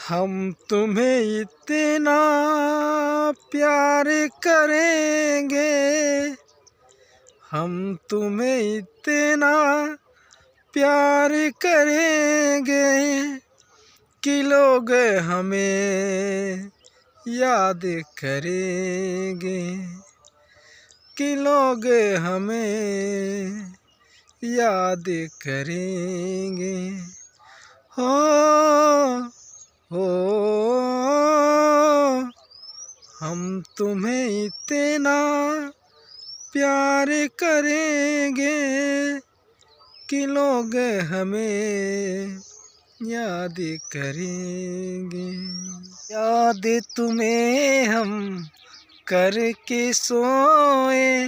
हम तुम्हें इतना प्यार करेंगे, हम तुम्हें इतना प्यार करेंगे कि लोग हमें याद करेंगे, कि लोग हमें याद करेंगे। हो हम तुम्हें इतना प्यार करेंगे कि लोग हमें याद करेंगे। याद तुम्हें हम करके सोए,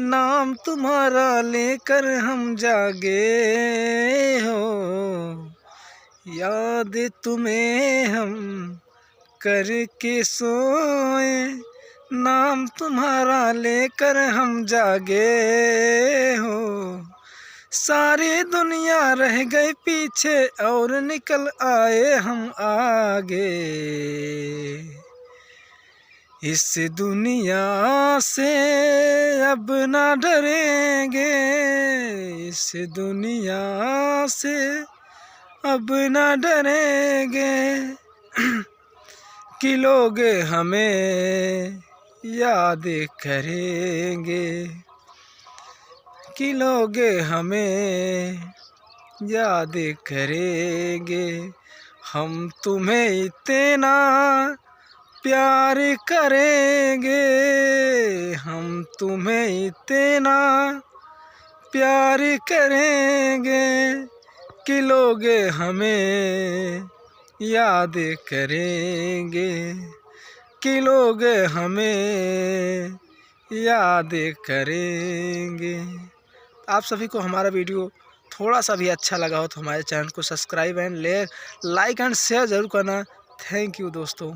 नाम तुम्हारा लेकर हम जागे हो। याद तुम्हें हम करके सोए, नाम तुम्हारा लेकर हम जागे हो। सारी दुनिया रह गई पीछे और निकल आए हम आगे। इस दुनिया से अब ना डरेंगे, इस दुनिया से अब ना डरेंगे कि लोग हमें याद करेंगे, कि लोग हमें याद करेंगे। हम तुम्हें इतना प्यार करेंगे, हम तुम्हें इतना प्यार करेंगे कि लोग हमें याद करेंगे, कि लोग हमें याद करेंगे। आप सभी को हमारा वीडियो थोड़ा सा भी अच्छा लगा हो तो हमारे चैनल को subscribe and like and share ज़रूर करना। थैंक यू दोस्तों।